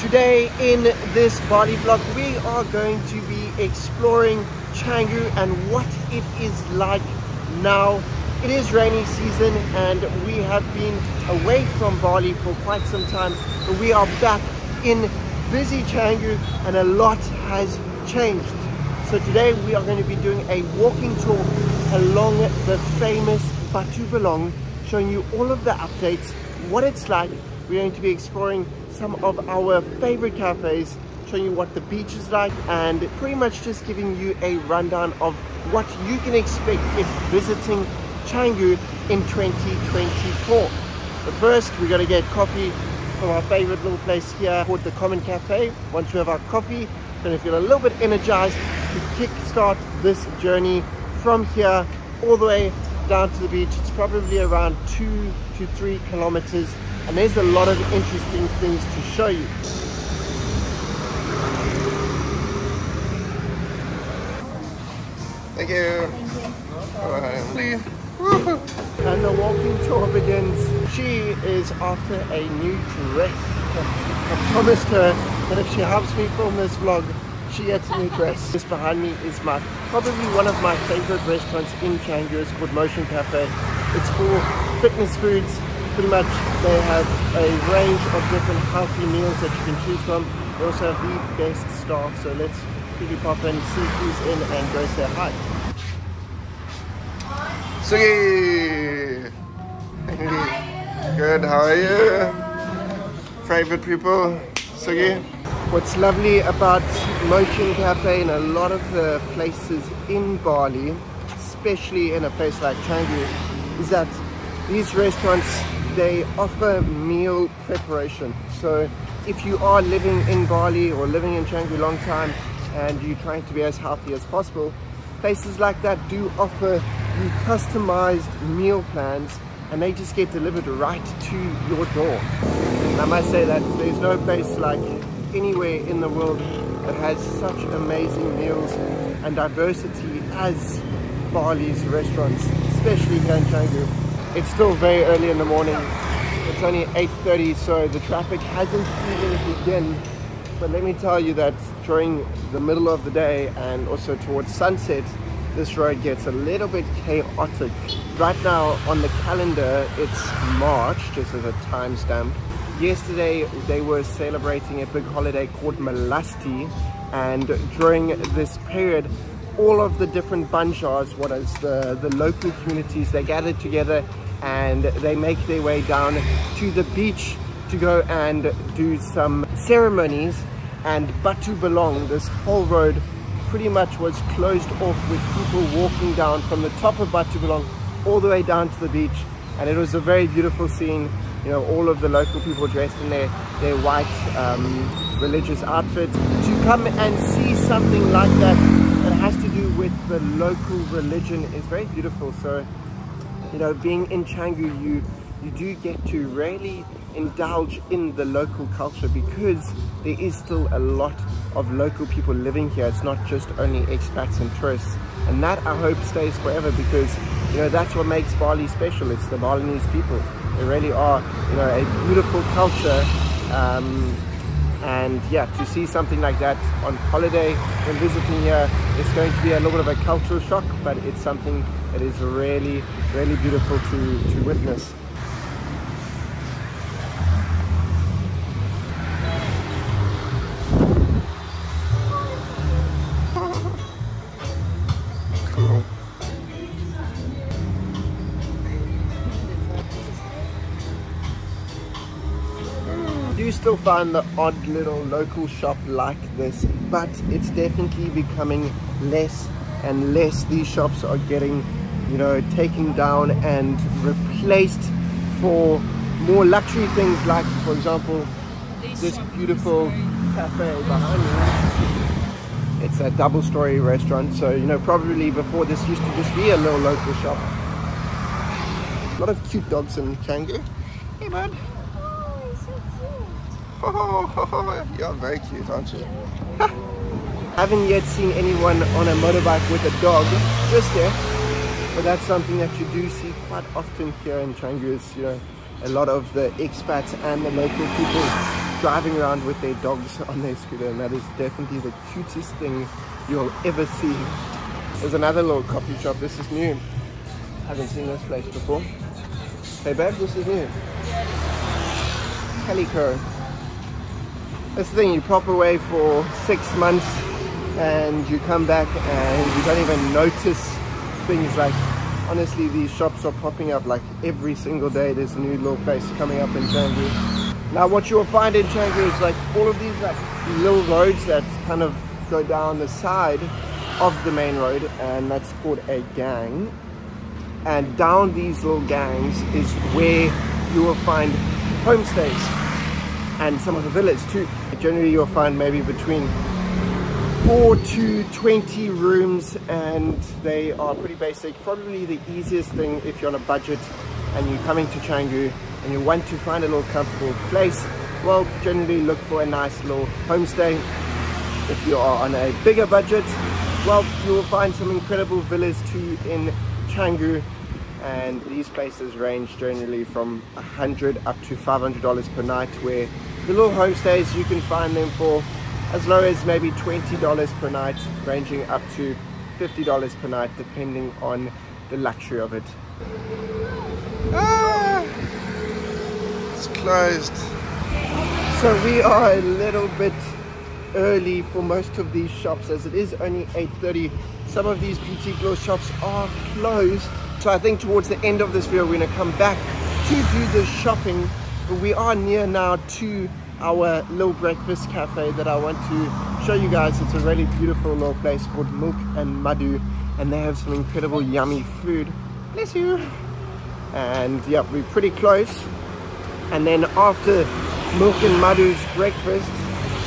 Today in this Bali vlog, we are going to be exploring Canggu and what it is like now. It is rainy season and we have been away from Bali for quite some time, but we are back in busy Canggu and a lot has changed. So today we are going to be doing a walking tour along the famous Batu Balong, showing you all of the updates, what it's like. We're going to be exploring some of our favorite cafes, showing you what the beach is like, and pretty much just giving you a rundown of what you can expect if visiting Canggu in 2024. But first, we're going to get coffee from our favorite little place here called the Common Cafe. Once we have our coffee, we're going to feel a little bit energized to kickstart this journey from here all the way down to the beach. It's probably around 2 to 3 kilometers. And there's a lot of interesting things to show you. Thank you. Thank you. And the walking tour begins. She is after a new dress. I promised her that if she helps me film this vlog, she gets a new dress. This behind me is probably one of my favorite restaurants in Canggu. It's called Motion Cafe. It's for fitness foods. Pretty much they have a range of different healthy meals that you can choose from. They also have the best staff, so let's quickly pop in, see who's in and go say hi. Sugi! Good, how are you? Favorite people? Sugi? What's lovely about Motion Cafe and a lot of the places in Bali, especially in a place like Canggu, is that these restaurants, they offer meal preparation. So if you are living in Bali or living in Canggu a long time and you're trying to be as healthy as possible, places like that do offer you customized meal plans, and they just get delivered right to your door. And I must say that there's no place like anywhere in the world that has such amazing meals and diversity as Bali's restaurants, especially here in Canggu. It's still very early in the morning. It's only 8:30, so the traffic hasn't even begun. But let me tell you that during the middle of the day and also towards sunset, this road gets a little bit chaotic. Right now on the calendar, it's March, just as a timestamp. Yesterday, they were celebrating a big holiday called Malasti, and during this period, all of the different banjars, what is the local communities, they gathered together and they make their way down to the beach to go and do some ceremonies. And Batu Balong, this whole road pretty much was closed off with people walking down from the top of Batu Balong all the way down to the beach. And it was a very beautiful scene. You know, all of the local people dressed in their white religious outfits. To come and see something like that that has to do with the local religion is very beautiful. So, you know, being in Canggu, you do get to really indulge in the local culture, because there is still a lot of local people living here. It's not just only expats and tourists, and that I hope stays forever, because you know that's what makes Bali special. It's the Balinese people. They really are, you know, a beautiful culture. And yeah, to see something like that on holiday when visiting here, it's going to be a little bit of a cultural shock, but it's something that is really, really beautiful to witness. Cool. Do still find the odd little local shop like this, but it's definitely becoming less and less. These shops are getting, you know, taken down and replaced for more luxury things, like for example this beautiful cafe behind me. It's a double-story restaurant, so you know, probably before this used to just be a little local shop. A lot of cute dogs in Canggu. Hey bud. Oh, you're very cute, aren't you? Haven't yet seen anyone on a motorbike with a dog just yet, but that's something that you do see quite often here in Canggu. Is, you know, a lot of the expats and the local people driving around with their dogs on their scooter, and that is definitely the cutest thing you'll ever see. There's another little coffee shop. This is new. Haven't seen this place before. Hey babe, this is new. Calico. This thing you pop away for 6 months and you come back and you don't even notice things. Like, honestly, these shops are popping up like every single day. There's a new little place coming up in Canggu. Now what you'll find in Canggu is like all of these like little roads that kind of go down the side of the main road, and that's called a gang. And down these little gangs is where you will find homestays and some of the villas too. Generally you'll find maybe between 4 to 20 rooms, and they are pretty basic. Probably the easiest thing if you're on a budget and you're coming to Canggu and you want to find a little comfortable place, well, generally look for a nice little homestay. If you are on a bigger budget, well, you will find some incredible villas too in Canggu, and these places range generally from $100 up to $500 per night, where the little homestays you can find them for as low as maybe $20 per night, ranging up to $50 per night, depending on the luxury of it. Ah, it's closed. So we are a little bit early for most of these shops, as it is only 8:30. Some of these boutique little shops are closed. So I think towards the end of this video we're going to come back to do the shopping, but we are near now to our little breakfast cafe that I want to show you guys. It's a really beautiful little place called Milk and Madu, and they have some incredible yummy food. Bless you. And yeah, we're pretty close. And then after Milk and Madu's breakfast,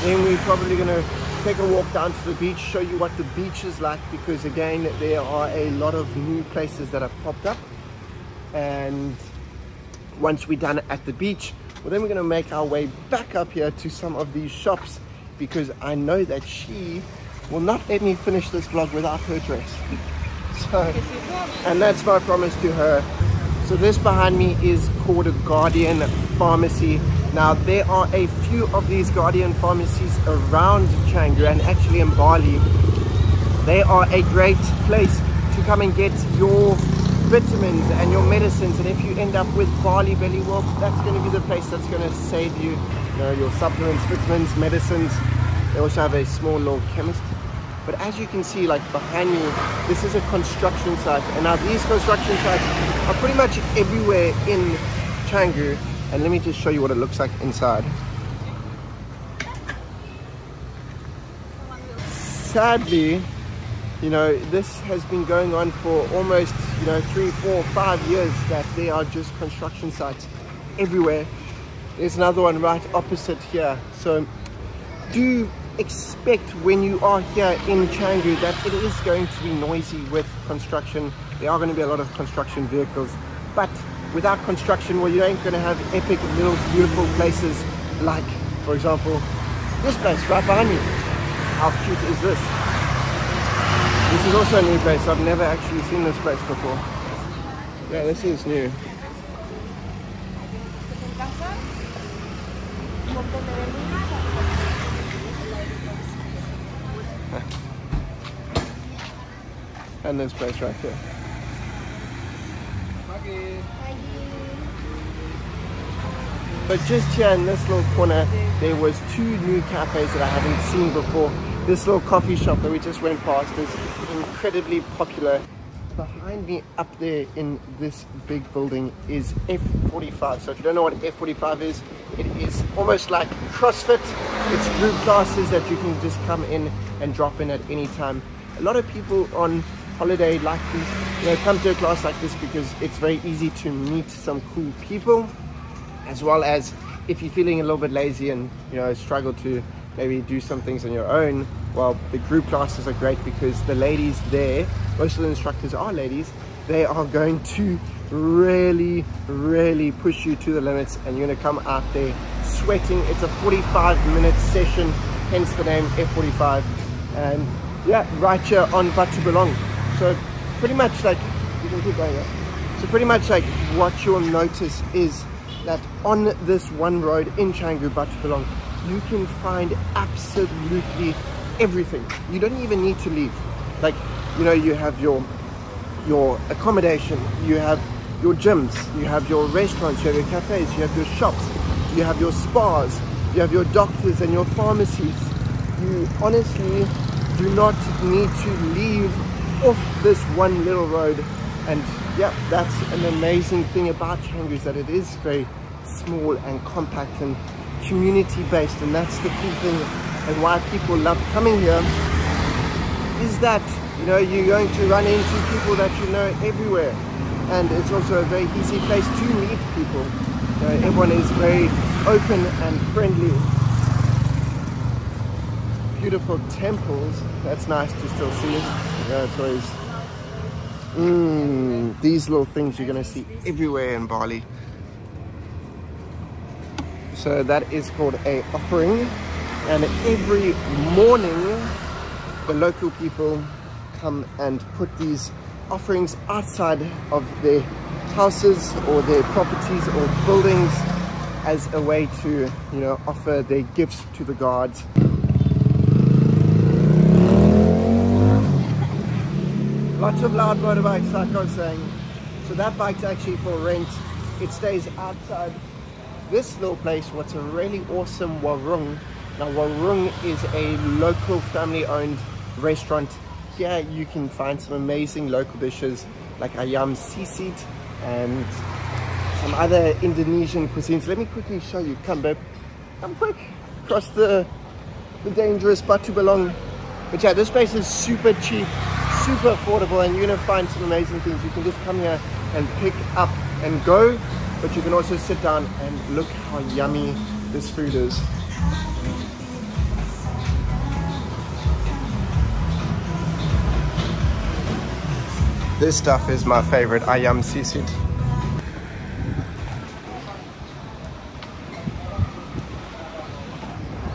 then we're probably going to take a walk down to the beach, show you what the beach is like, because again there are a lot of new places that have popped up. And once we're done at the beach, well, then we're going to make our way back up here to some of these shops, because I know that she will not let me finish this vlog without her dress. So, and that's my promise to her. So this behind me is called a Guardian Pharmacy. Now there are a few of these Guardian pharmacies around Canggu, and actually in Bali. They are a great place to come and get your vitamins and your medicines, and if you end up with Bali belly, well, that's going to be the place that's going to save you, you know, your supplements, vitamins, medicines. They also have a small little chemist. But as you can see, like behind me, this is a construction site, and now these construction sites are pretty much everywhere in Canggu. And let me just show you what it looks like inside. Sadly, you know, this has been going on for almost, you know, 3, 4, 5 years, that there are just construction sites everywhere. There's another one right opposite here. So do expect when you are here in Canggu that it is going to be noisy with construction. There are going to be a lot of construction vehicles, but without construction, well, you ain't going to have epic little beautiful places like, for example, this place right behind me. How cute is this? This is also a new place. I've never actually seen this place before. Yeah, this is new. And this place right here. But just here in this little corner, there was 2 new cafes that I haven't seen before. This little coffee shop that we just went past is incredibly popular. Behind me up there in this big building is F45. So if you don't know what F45 is, it is almost like CrossFit. It's group classes that you can just come in and drop in at any time. A lot of people on holiday like to, you know, come to a class like this because it's very easy to meet some cool people, as well as if you're feeling a little bit lazy and, you know, struggle to maybe do some things on your own, well, the group classes are great because the ladies there, most of the instructors are ladies, they are going to really push you to the limits, and you're going to come out there sweating. It's a 45-minute session, hence the name F45, and yeah, right here on Batu Balong. So pretty much like, you can keep going here. So pretty much like what you'll notice is that on this one road in Canggu, Batu Balong, you can find absolutely everything. You don't even need to leave. Like, you know, you have your accommodation, you have your gyms, you have your restaurants, you have your cafes, you have your shops, you have your spas, you have your doctors and your pharmacies. You honestly do not need to leave off this one little road. And yeah, that's an amazing thing about Canggu, is that it is very small and compact and community based, and that's the cool thing, and why people love coming here is that, you know, you're going to run into people that you know everywhere, and it's also a very easy place to meet people. You know, everyone is very open and friendly. Beautiful temples, that's nice to still see. Yeah, it's always these little things you're going to see everywhere in Bali. So that is called a offering, and every morning the local people come and put these offerings outside of their houses or their properties or buildings as a way to, you know, offer their gifts to the gods. Lots of loud motorbikes, like I was saying. So that bike's actually for rent. It stays outside this little place, what's a really awesome Wung. Now Wung is a local family-owned restaurant. Here you can find some amazing local dishes like ayam sisit and some other Indonesian cuisines. Let me quickly show you. Come babe, come quick, across the dangerous Batu Balong. But yeah, this place is super cheap, super affordable, and you're gonna find some amazing things. You can just come here and pick up and go, but you can also sit down and look how yummy this food is. This stuff is my favorite, ayam sisit.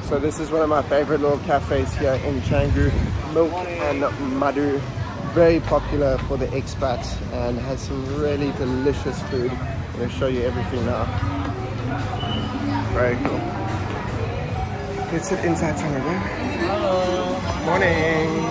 So this is one of my favorite little cafes here in Canggu. Milk and Madu, very popular for the expats and has some really delicious food. I'm going to show you everything now. Very cool. Let's sit inside somewhere. Hello. Morning.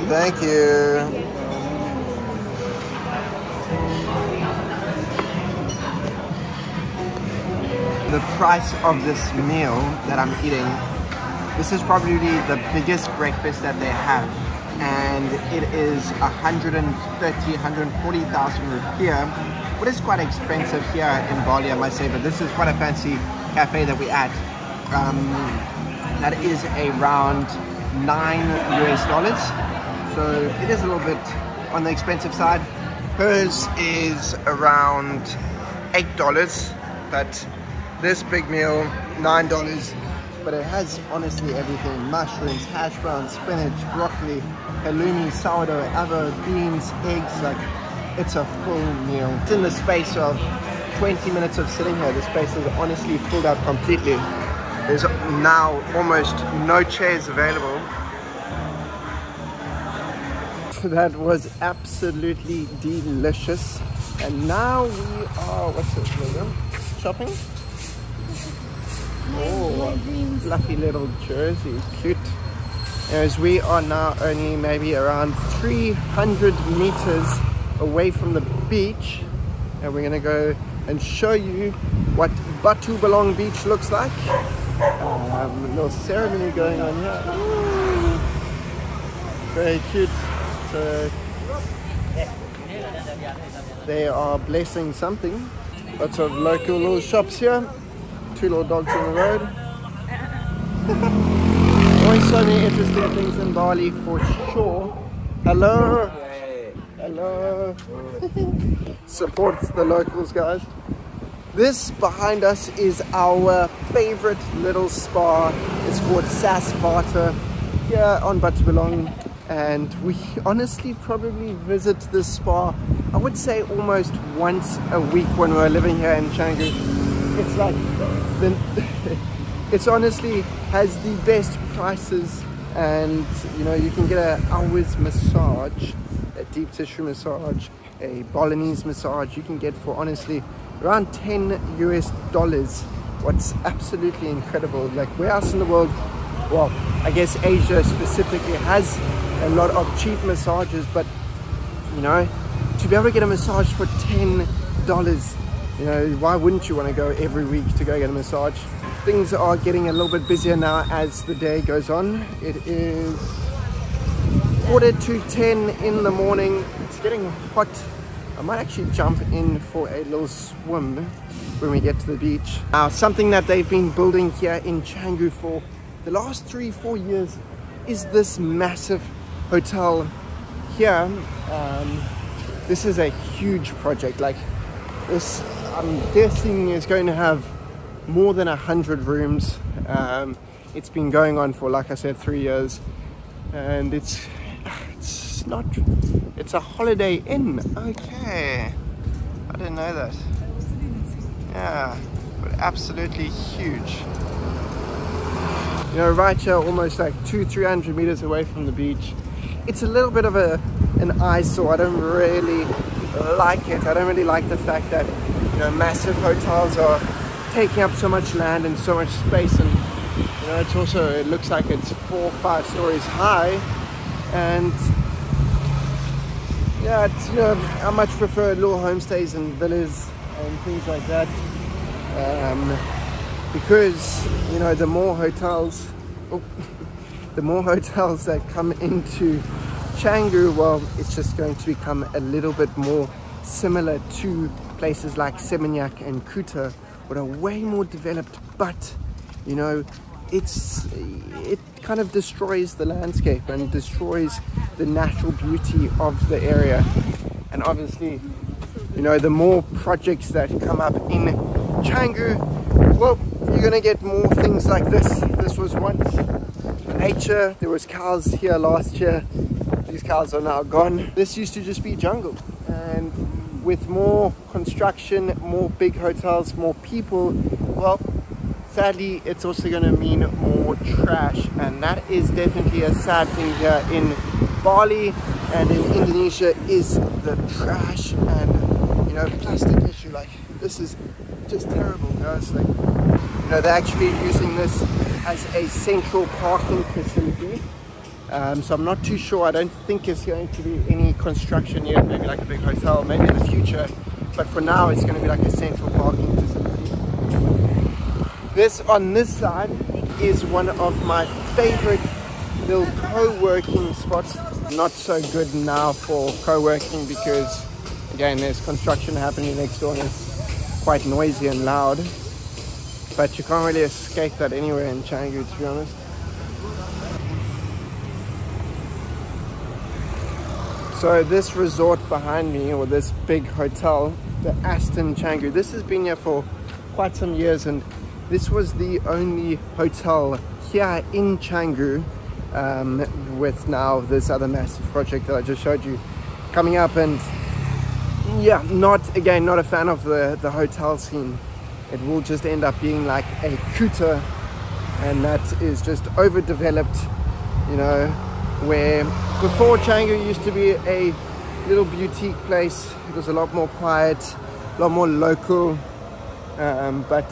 Thank you. The price of this meal that I'm eating, this is probably the biggest breakfast that they have, and it is 140,000 rupiah, what is quite expensive here in Bali, I must say, but this is quite a fancy cafe that we at. That is around $9 US. So it is a little bit on the expensive side. Hers is around $8, but this big meal, $9, but it has honestly everything: mushrooms, hash browns, spinach, broccoli, halloumi, sourdough, avocado, beans, eggs. Like, it's a full meal. It's in the space of 20 minutes of sitting here. This space is honestly filled out completely. There's now almost no chairs available. That was absolutely delicious. And now we are, what's this, shopping? Oh, fluffy little jersey, cute. As we are now only maybe around 300 meters away from the beach, and we're gonna go and show you what Batu Balong beach looks like. A little ceremony going on here. Ooh. Very cute. So they are blessing something. Lots of local little shops here. Two little dogs on the road. Always so many interesting things in Bali for sure. Hello. Hello. Support the locals, guys. This behind us is our favorite little spa. It's called Sasvata here on Batu Balong, and we honestly probably visit this spa, I would say, almost once a week when we're living here in Canggu. It's like then it's honestly has the best prices, and you know, you can get an hour's massage, a deep tissue massage, a Balinese massage. You can get for honestly around $10 US. What's absolutely incredible. Like, where else in the world, well, I guess Asia specifically has a lot of cheap massages, but you know, to be able to get a massage for $10, you know, why wouldn't you want to go every week to go get a massage? Things are getting a little bit busier now as the day goes on. It is 9:45 in the morning. It's getting hot. I might actually jump in for a little swim when we get to the beach. Now, something that they've been building here in Canggu for the last 3-4 years is this massive hotel here. This is a huge project. Like this, I'm guessing is going to have more than 100 rooms. It's been going on for, like I said, 3 years, and it's a Holiday Inn. Okay, I didn't know that. Yeah, but absolutely huge. You know, right here, almost like 200-300 meters away from the beach. It's a little bit of an eyesore. I don't really like it. I don't really like the fact that, you know, massive hotels are taking up so much land and so much space, and you know, it's also, it looks like it's 4 or 5 stories high. And yeah, it's, you know, I much prefer little homestays and villas and things like that, because you know, the more hotels that come into Canggu, well, it's just going to become a little bit more similar to places like Seminyak and Kuta, what are way more developed, but you know, it kind of destroys the landscape and destroys the natural beauty of the area. And obviously, you know, the more projects that come up in Canggu, well, you're gonna get more things like this. This was once nature. There was cows here last year. These cows are now gone. This used to just be jungle, and with more construction, more big hotels, more people, well, sadly, it's also going to mean more trash, and that is definitely a sad thing here in Bali and in Indonesia, is the trash and, you know, plastic issue. Like, this is just terrible, guys. Like, you know, they're actually using this as a central parking facility. So I'm not too sure. I don't think it's going to be any construction yet, maybe like a big hotel, maybe in the future, but for now it's going to be like a central parking facility. This on this side is one of my favorite little co-working spots. Not so good now for co-working because, again, there's construction happening next door and it's quite noisy and loud, but you can't really escape that anywhere in Canggu, to be honest. So this resort behind me, or this big hotel, the Aston Canggu, this has been here for quite some years, and this was the only hotel here in Canggu, with now this other massive project that I just showed you coming up. And yeah, not a fan of the hotel scene. It will just end up being like a Kuta, and that is just overdeveloped, you know, where before Canggu used to be a little boutique place. It was a lot more quiet, a lot more local, but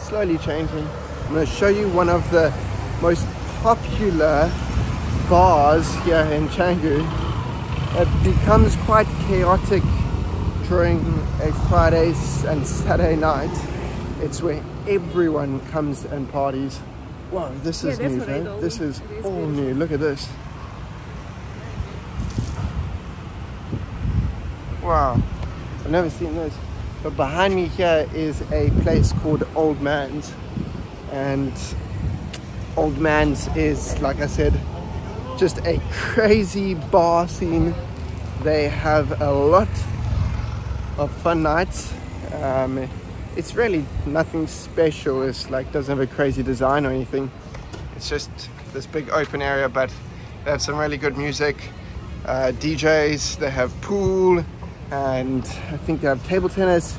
slowly changing. I'm going to show you one of the most popular bars here in Canggu. It becomes quite chaotic during a Friday and Saturday night. It's where everyone comes and parties. Wow, this is new, huh? This is all new. Look at this. Wow, I've never seen this. But behind me here is a place called Old Man's, and Old Man's is, like I said, just a crazy bar scene. They have a lot of fun nights. It's really nothing special. It's like, doesn't have a crazy design or anything. It's just this big open area, but they have some really good music, DJs, they have pool, and I think they have table tennis,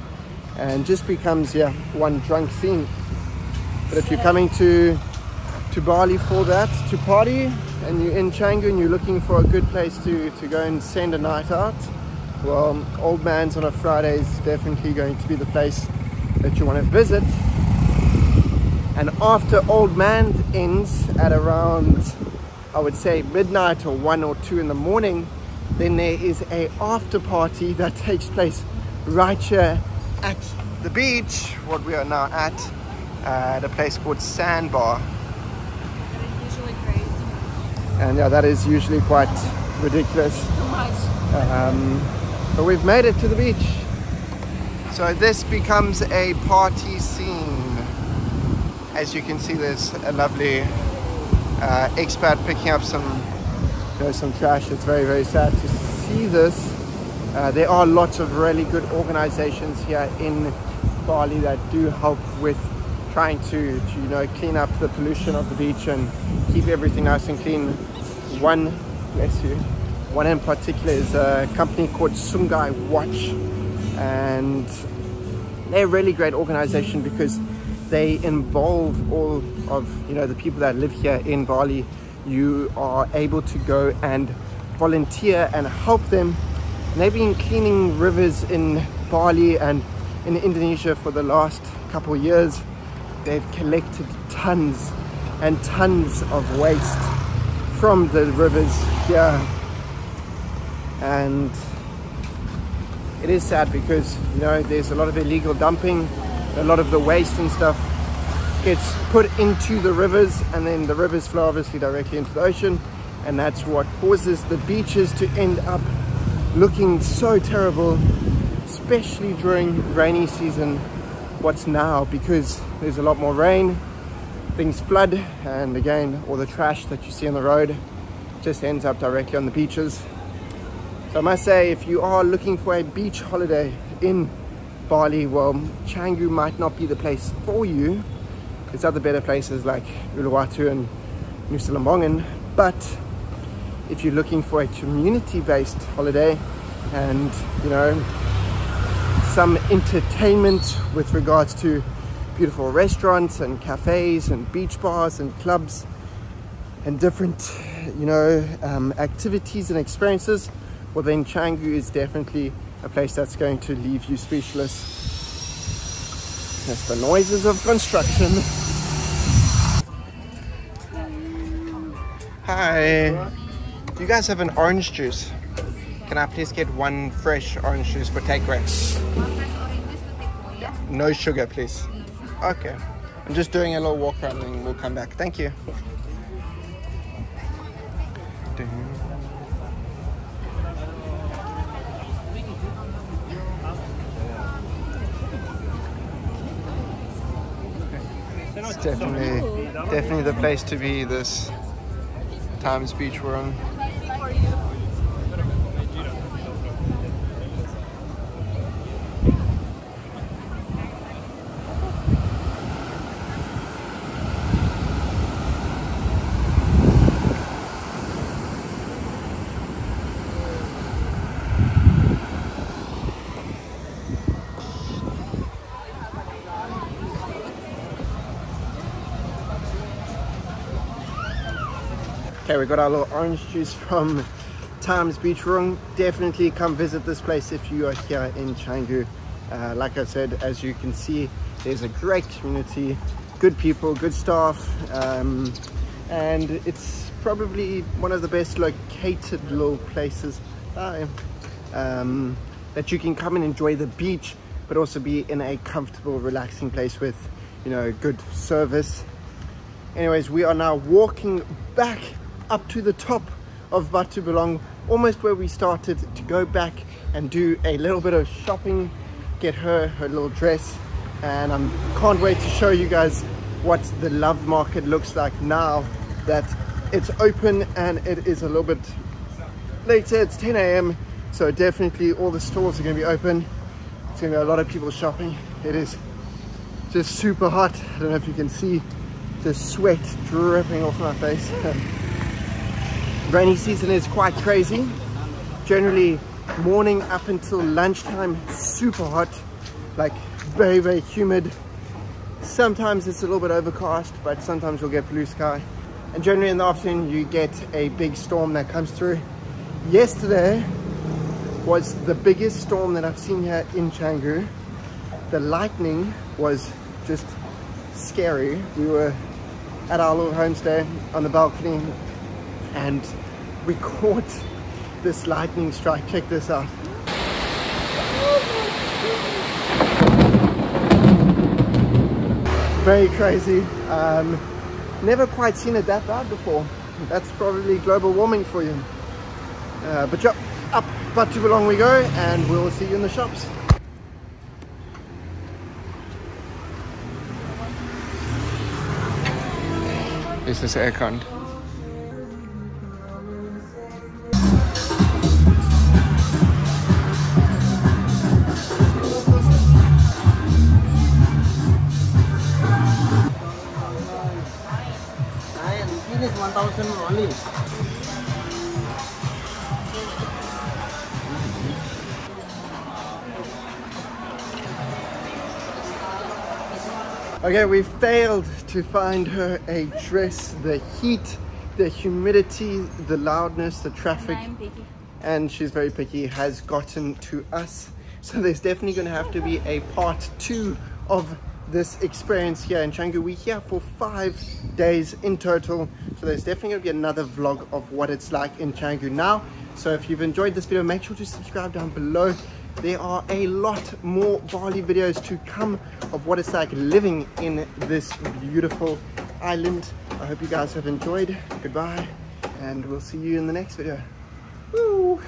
and just becomes, yeah, one drunk scene. But if you're coming to Bali for that, to party, and you're in Canggu and you're looking for a good place to go and send a night out, well, Old Man's on a Friday is definitely going to be the place that you want to visit. And after Old Man ends at around, I would say midnight or 1 or 2 in the morning, then there is a after party that takes place right here at the beach, what we are now at a place called Sandbar. Usually crazy. And yeah, that is usually quite ridiculous. Too much. But we've made it to the beach. So this becomes a party scene. As you can see, there's a lovely expat picking up some trash. It's very, very sad to see this. There are lots of really good organizations here in Bali that do help with trying to clean up the pollution of the beach and keep everything nice and clean. One in particular is a company called Sungai Watch, and they're a really great organization because they involve all of the people that live here in Bali. You are able to go and volunteer and help them. And they've been cleaning rivers in Bali and in Indonesia for the last couple of years. They've collected tons and tons of waste from the rivers here, and it is sad because there's a lot of illegal dumping. A lot of the waste and stuff gets put into the rivers, and then the rivers flow obviously directly into the ocean, and that's what causes the beaches to end up looking so terrible, especially during rainy season. What's now, because there's a lot more rain, things flood, and again, all the trash that you see on the road just ends up directly on the beaches. So I must say, if you are looking for a beach holiday in Bali, well, Canggu might not be the place for you. There's other better places like Uluwatu and Nusa Lembongan, but if you're looking for a community-based holiday and some entertainment with regards to beautiful restaurants and cafes and beach bars and clubs and different activities and experiences, well then Canggu is definitely a place that's going to leave you speechless. That's the noises of construction. Hi, do you guys have an orange juice? Can I please get one fresh orange juice for takeaway? Yeah. No sugar, please. Okay. I'm just doing a little walk around and we'll come back. Thank you. It's definitely the place to be this Times Beach we're on. Okay, we got our little orange juice from Times Beach Wung. Definitely come visit this place if you are here in Canggu. Like I said, as you can see, there's a great community, good people, good staff, and it's probably one of the best located little places that you can come and enjoy the beach, but also be in a comfortable, relaxing place with good service. Anyways, we are now walking back up to the top of Batu Balong, almost where we started, to go back and do a little bit of shopping, get her little dress, and I can't wait to show you guys what the love market looks like now that it's open and it is a little bit later. It's 10 AM, so definitely all the stores are going to be open. It's going to be a lot of people shopping. It is just super hot. I don't know if you can see the sweat dripping off my face. Rainy season is quite crazy. Generally morning up until lunchtime, super hot, like very, very humid. Sometimes it's a little bit overcast, but sometimes you'll get blue sky. And generally in the afternoon you get a big storm that comes through. Yesterday was the biggest storm that I've seen here in Canggu. The lightning was just scary. We were at our little homestay on the balcony and we caught this lightning strike. Check this out. Very crazy. Never quite seen it that bad before. That's probably global warming for you. But yeah, up Batu Balong we go, and we'll see you in the shops. Is this aircon? This is 1,000 only. Okay, we failed to find her a dress. The heat, the humidity, the loudness, the traffic, and she's very picky, has gotten to us. So there's definitely going to have to be a part 2 of this experience here in Canggu. We're here for 5 days in total, so there's definitely going to be another vlog of what it's like in Canggu now. So if you've enjoyed this video, make sure to subscribe down below. There are a lot more Bali videos to come of what it's like living in this beautiful island. I hope you guys have enjoyed. Goodbye, and we'll see you in the next video. Woo!